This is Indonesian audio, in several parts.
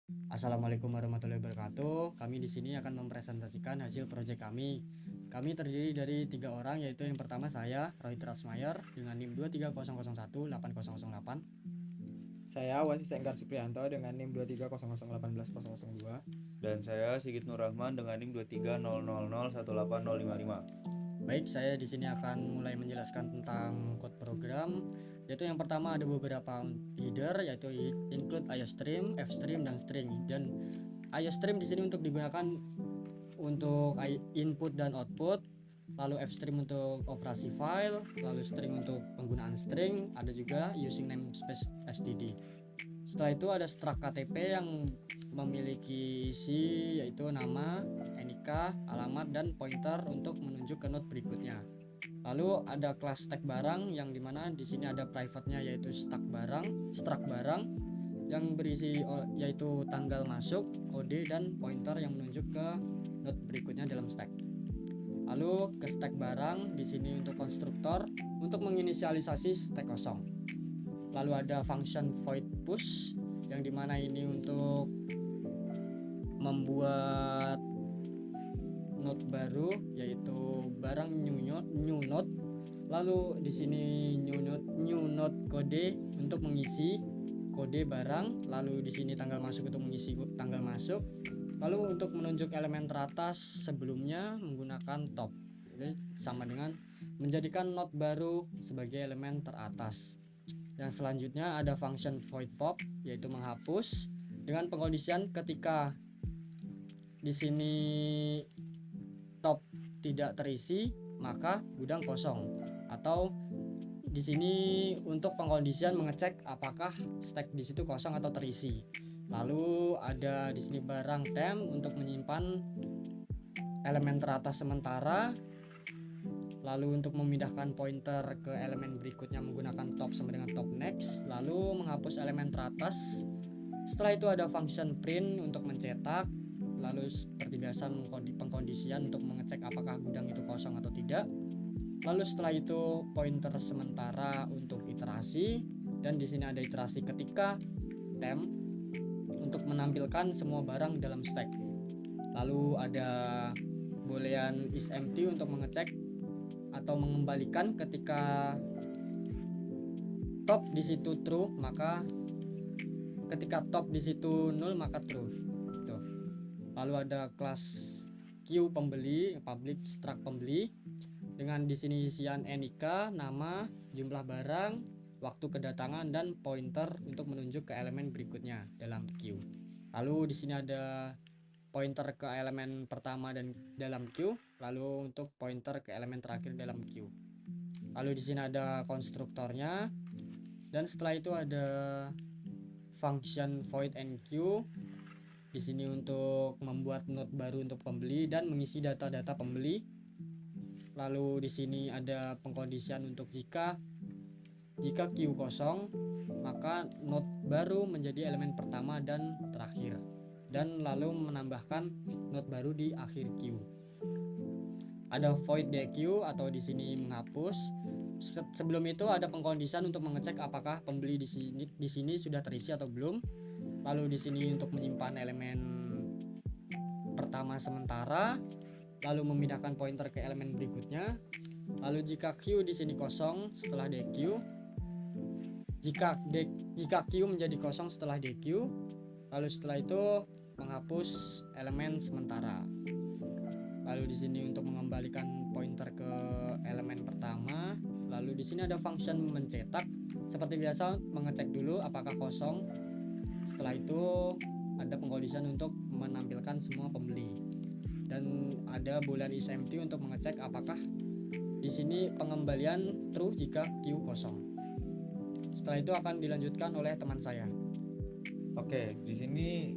Assalamualaikum warahmatullahi wabarakatuh. Kami di sini akan mempresentasikan hasil proyek kami. Kami terdiri dari 3 orang, yaitu yang pertama saya, Roy Trasmayer, dengan NIM 2300180008. Saya Wasis Enggar Supriyanto dengan NIM 2300180002. Dan saya Sigit Nur Rahman dengan NIM 2300018055. Baik, saya di sini akan mulai menjelaskan tentang code program, yaitu yang pertama ada beberapa header, yaitu include IOStream, FStream, dan string. Dan IOStream di sini untuk digunakan untuk input dan output, lalu FStream untuk operasi file, lalu string untuk penggunaan string, ada juga using namespace std. Setelah itu ada struct KTP yang memiliki isi, yaitu nama, NIK, alamat, dan pointer untuk menuju ke node berikutnya. Lalu ada kelas stack barang yang dimana di sini ada private-nya, yaitu struct barang yang berisi yaitu tanggal masuk, kode, dan pointer yang menunjuk ke node berikutnya dalam stack. Lalu ke stack barang di sini untuk konstruktor untuk menginisialisasi stack kosong. Lalu ada function void push yang dimana ini untuk membuat node baru, yaitu barang new node. Lalu di sini new node kode untuk mengisi kode barang, lalu di sini tanggal masuk untuk mengisi tanggal masuk. Lalu untuk menunjuk elemen teratas sebelumnya menggunakan top. Jadi sama dengan menjadikan node baru sebagai elemen teratas. Yang selanjutnya ada function void pop, yaitu menghapus dengan pengkondisian ketika di sini top tidak terisi maka gudang kosong, atau di sini untuk pengkondisian mengecek apakah stack di situ kosong atau terisi. Lalu ada di sini barang temp untuk menyimpan elemen teratas sementara. Lalu untuk memindahkan pointer ke elemen berikutnya menggunakan top sama dengan top next. Lalu menghapus elemen teratas. Setelah itu ada function print untuk mencetak. Lalu seperti biasa pengkondisian untuk mengecek apakah gudang itu kosong atau tidak. Lalu setelah itu pointer sementara untuk iterasi, dan di sini ada iterasi ketika temp untuk menampilkan semua barang dalam stack. Lalu ada boolean is empty untuk mengecek atau mengembalikan ketika top di situ true, maka ketika top di situ null maka true. Tuh. Lalu ada kelas queue pembeli, public struct pembeli dengan di sini isian NIK, nama, jumlah barang, waktu kedatangan, dan pointer untuk menunjuk ke elemen berikutnya dalam queue. Lalu di sini ada pointer ke elemen pertama dan dalam queue, lalu untuk pointer ke elemen terakhir dalam queue. Lalu di sini ada konstruktornya, dan setelah itu ada function void enqueue di sini untuk membuat node baru untuk pembeli dan mengisi data-data pembeli. Lalu di sini ada pengkondisian untuk jika queue kosong maka node baru menjadi elemen pertama dan terakhir, dan lalu menambahkan node baru di akhir queue. Ada void dequeue atau di sini menghapus. Sebelum itu ada pengkondisian untuk mengecek apakah pembeli di sini sudah terisi atau belum. Lalu di sini untuk menyimpan elemen pertama sementara, lalu memindahkan pointer ke elemen berikutnya. Lalu jika queue di sini kosong setelah dequeue, jika queue menjadi kosong setelah dequeue, lalu setelah itu menghapus elemen sementara. Lalu di sini untuk mengembalikan pointer ke elemen pertama. Lalu di sini ada function mencetak. Seperti biasa mengecek dulu apakah kosong. Setelah itu ada pengkondisian untuk menampilkan semua pembeli. Dan ada boolean is empty untuk mengecek apakah di sini pengembalian true jika queue kosong. Setelah itu akan dilanjutkan oleh teman saya. Oke, di sini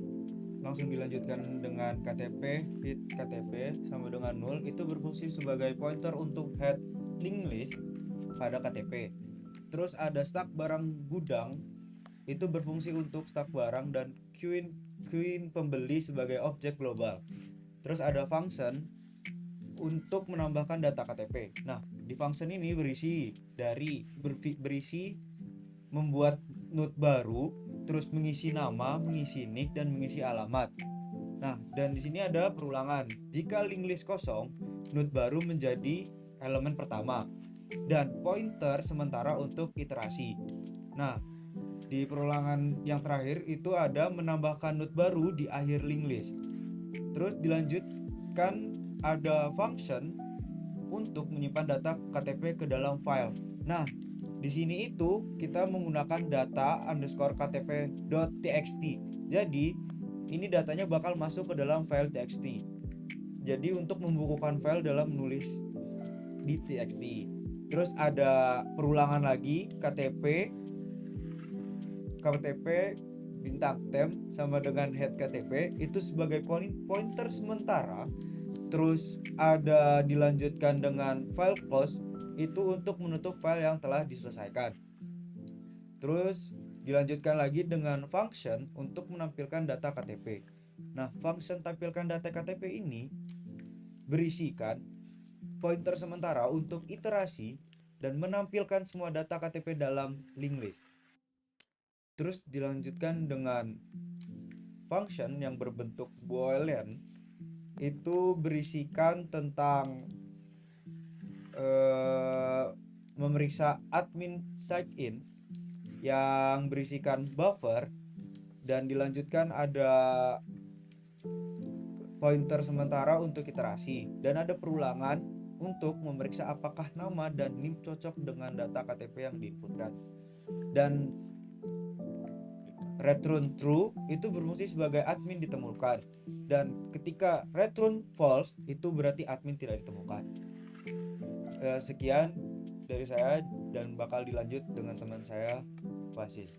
langsung dilanjutkan dengan KTP. Hit KTP sama dengan 0 itu berfungsi sebagai pointer untuk head linked list pada KTP. Terus ada stack barang gudang itu berfungsi untuk stack barang, dan queue pembeli sebagai objek global. Terus ada function untuk menambahkan data KTP. Nah, di function ini berisi membuat node baru, terus mengisi nama, mengisi nick, dan mengisi alamat. Nah, dan di sini ada perulangan. Jika link list kosong, node baru menjadi elemen pertama dan pointer sementara untuk iterasi. Nah, di perulangan yang terakhir itu ada menambahkan node baru di akhir link list. Terus dilanjutkan ada function untuk menyimpan data KTP ke dalam file. Nah, di sini itu kita menggunakan data underscore ktp.txt. Jadi ini datanya bakal masuk ke dalam file txt. Jadi untuk membukukan file dalam menulis di txt. Terus ada perulangan lagi KTP bintang tem sama dengan head KTP itu sebagai pointer sementara. Terus ada dilanjutkan dengan file close itu untuk menutup file yang telah diselesaikan. Terus dilanjutkan lagi dengan function untuk menampilkan data KTP. Nah, function tampilkan data KTP ini berisikan pointer sementara untuk iterasi dan menampilkan semua data KTP dalam link list. Terus dilanjutkan dengan function yang berbentuk boolean itu berisikan tentang memeriksa admin sign-in yang berisikan buffer, dan dilanjutkan ada pointer sementara untuk iterasi, dan ada perulangan untuk memeriksa apakah nama dan NIM cocok dengan data KTP yang diinputkan. Dan return true itu berfungsi sebagai admin ditemukan, dan ketika return false itu berarti admin tidak ditemukan. Sekian dari saya dan bakal dilanjut dengan teman saya Wasis.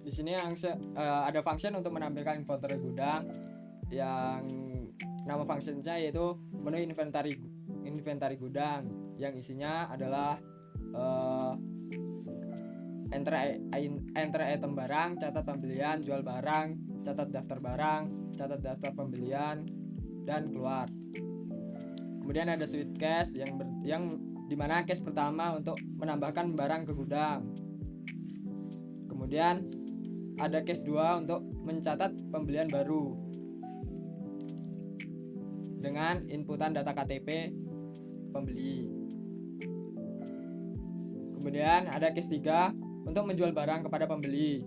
Di sini ada function untuk menampilkan inventory gudang yang nama functionnya yaitu menu inventory gudang yang isinya adalah enter item barang, catat pembelian, jual barang, catat daftar barang, catat daftar pembelian, dan keluar. Kemudian ada switch case yang dimana case pertama untuk menambahkan barang ke gudang. Kemudian ada case 2 untuk mencatat pembelian baru dengan inputan data KTP pembeli. Kemudian ada case 3 untuk menjual barang kepada pembeli.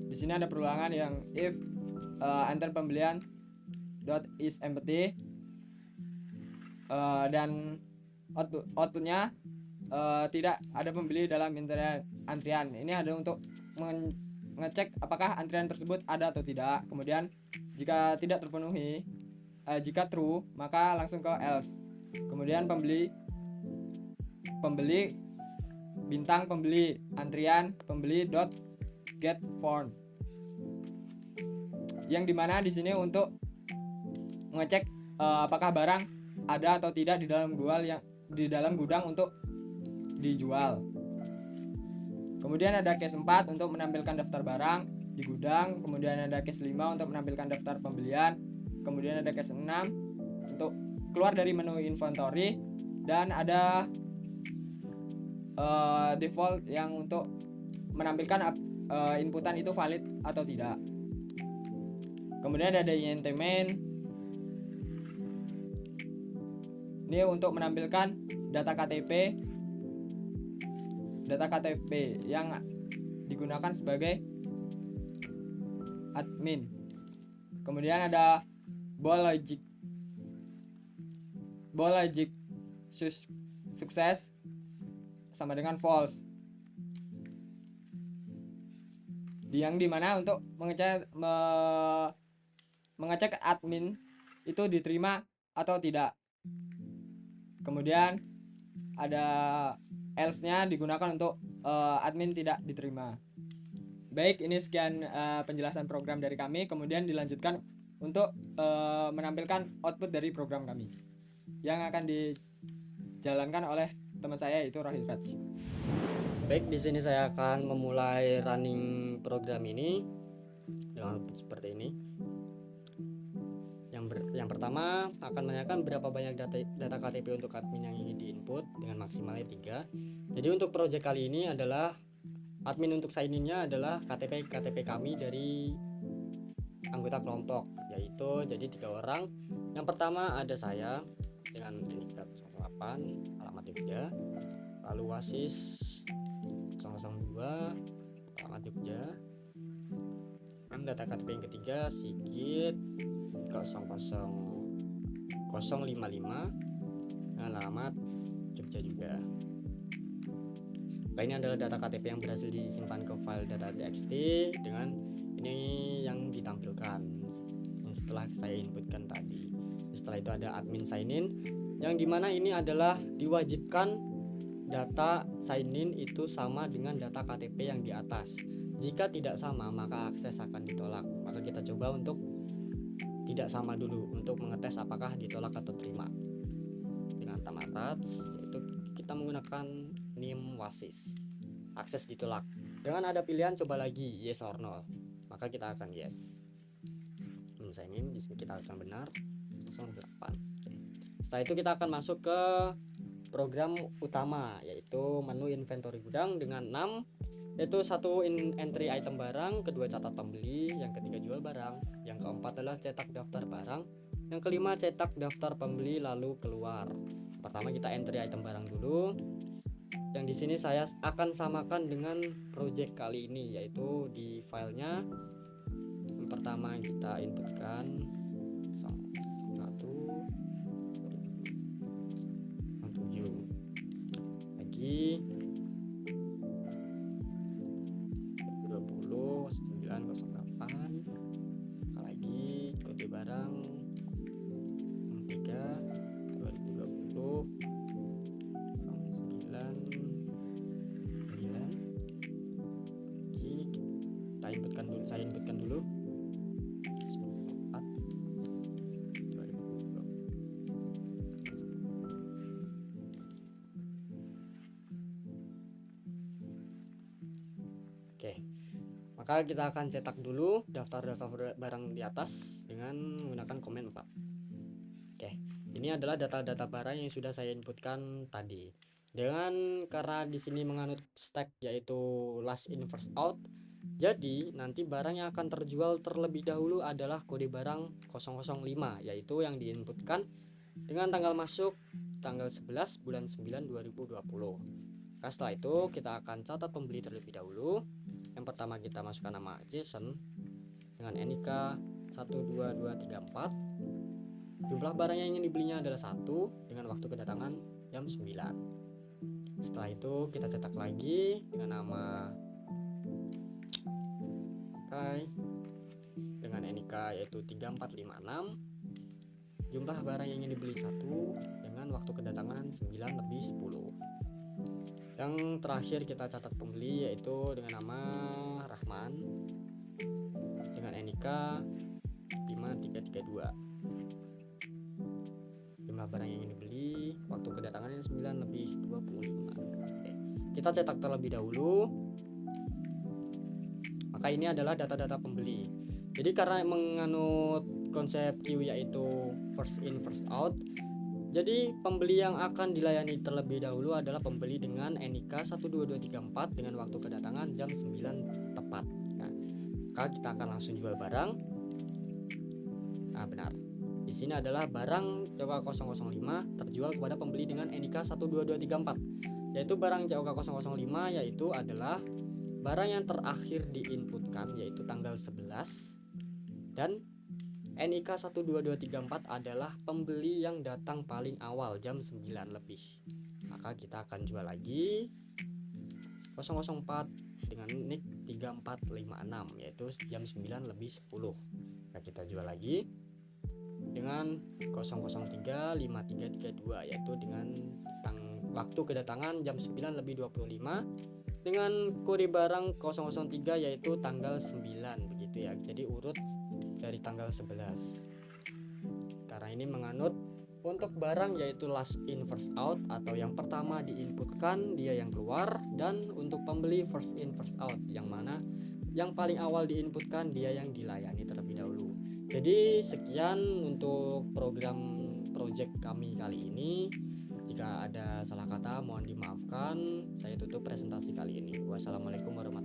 Di sini ada perulangan yang if enter pembelian is empty dan outputnya tidak ada pembeli dalam antrian. Ini ada untuk mengecek apakah antrian tersebut ada atau tidak. Kemudian jika tidak terpenuhi, jika true maka langsung ke else. Kemudian pembeli bintang pembeli antrian pembeli dot get form, yang dimana di sini untuk mengecek apakah barang ada atau tidak di dalam gudang untuk dijual. Kemudian ada case 4 untuk menampilkan daftar barang di gudang. Kemudian ada case 5 untuk menampilkan daftar pembelian. Kemudian ada case 6 untuk keluar dari menu inventory. Dan ada default yang untuk menampilkan inputan itu valid atau tidak. Kemudian ada int main. Ini untuk menampilkan data KTP yang digunakan sebagai admin. Kemudian ada ball logic sukses sama dengan false, yang dimana untuk mengecek admin itu diterima atau tidak. Kemudian ada else-nya digunakan untuk admin tidak diterima. Baik, ini sekian penjelasan program dari kami. Kemudian dilanjutkan untuk menampilkan output dari program kami yang akan dijalankan oleh teman saya yaitu Rohil Raj. Baik, di sini saya akan memulai running program ini dengan output seperti ini. Yang pertama akan menanyakan berapa banyak data KTP untuk admin yang ingin diinput dengan maksimalnya 3. Jadi untuk project kali ini adalah Admin untuk sign in-nya adalah KTP kami dari anggota kelompok, yaitu jadi 3 orang. Yang pertama ada saya dengan NIK 08 alamat Jogja, lalu Wasis 002 alamat Jogja. Dan data KTP yang ketiga Sigit 00055 dengan alamat Jogja juga. Nah, ini adalah data KTP yang berhasil disimpan ke file data.txt dengan ini yang ditampilkan setelah saya inputkan tadi. Setelah itu ada admin sign in, yang dimana ini adalah diwajibkan data sign in itu sama dengan data KTP yang di atas. Jika tidak sama maka akses akan ditolak. Maka kita coba untuk tidak sama dulu untuk mengetes apakah ditolak atau terima. Dengan tamarat yaitu kita menggunakan NIM Wasis. Akses ditolak. Dengan ada pilihan coba lagi yes or no. Maka kita akan yes. Sign in di sini kita akan benar 08. Setelah itu kita akan masuk ke program utama, yaitu menu inventory gudang dengan 6, yaitu 1 entry item barang, kedua catat pembeli, yang ketiga jual barang, yang keempat adalah cetak daftar barang, yang kelima cetak daftar pembeli lalu keluar. Pertama kita entry item barang dulu. Yang di sini saya akan samakan dengan project kali ini, yaitu di filenya yang pertama kita inputkan 1 lagi 20 908 lagi kode barang 3 2020 9 lagi kita inputkan dulu, saya inputkan dulu 4 2020. Oke, maka kita akan cetak dulu daftar-daftar barang di atas dengan menggunakan komen 4. Oke, ini adalah data-data barang yang sudah saya inputkan tadi. Dengan karena di sini menganut stack yaitu last in first out, jadi nanti barang yang akan terjual terlebih dahulu adalah kode barang 005, yaitu yang diinputkan dengan tanggal masuk tanggal 11 bulan 9 2020. Nah, setelah itu kita akan catat pembeli terlebih dahulu. Yang pertama kita masukkan nama Jason dengan NIK 12234. Jumlah barang yang ingin dibelinya adalah 1 dengan waktu kedatangan jam 9. Setelah itu kita cetak lagi dengan nama Kai dengan NIK yaitu 3456. Jumlah barang yang ingin dibeli 1 dengan waktu kedatangan 9:10. Yang terakhir kita catat pembeli yaitu dengan nama Rahman dengan NIK 5332. Jumlah barang yang ingin dibeli, waktu kedatangannya 9:25. Oke, kita cetak terlebih dahulu. Maka ini adalah data-data pembeli. Jadi karena menganut konsep Q yaitu first in first out, jadi pembeli yang akan dilayani terlebih dahulu adalah pembeli dengan NIK 12234 dengan waktu kedatangan jam 9 tepat. Nah, maka kita akan langsung jual barang. Nah, benar. Di sini adalah barang COK 005 terjual kepada pembeli dengan NIK 12234, yaitu barang COK 005 yaitu adalah barang yang terakhir diinputkan yaitu tanggal 11, dan NIK 12234 adalah pembeli yang datang paling awal jam 9 lebih. Maka kita akan jual lagi 004 dengan NIK 3456 yaitu jam 9:10. Nah, kita jual lagi dengan 0035332 yaitu dengan waktu kedatangan jam 9:25 dengan kode barang 003 yaitu tanggal 9 begitu ya. Jadi urut dari tanggal 11. Karena ini menganut untuk barang yaitu last in first out atau yang pertama diinputkan dia yang keluar, dan untuk pembeli first in first out yang mana yang paling awal diinputkan dia yang dilayani terlebih dahulu. Jadi sekian untuk program project kami kali ini. Jika ada salah kata mohon dimaafkan. Saya tutup presentasi kali ini. Wassalamualaikum warahmatullahi wabarakatuh.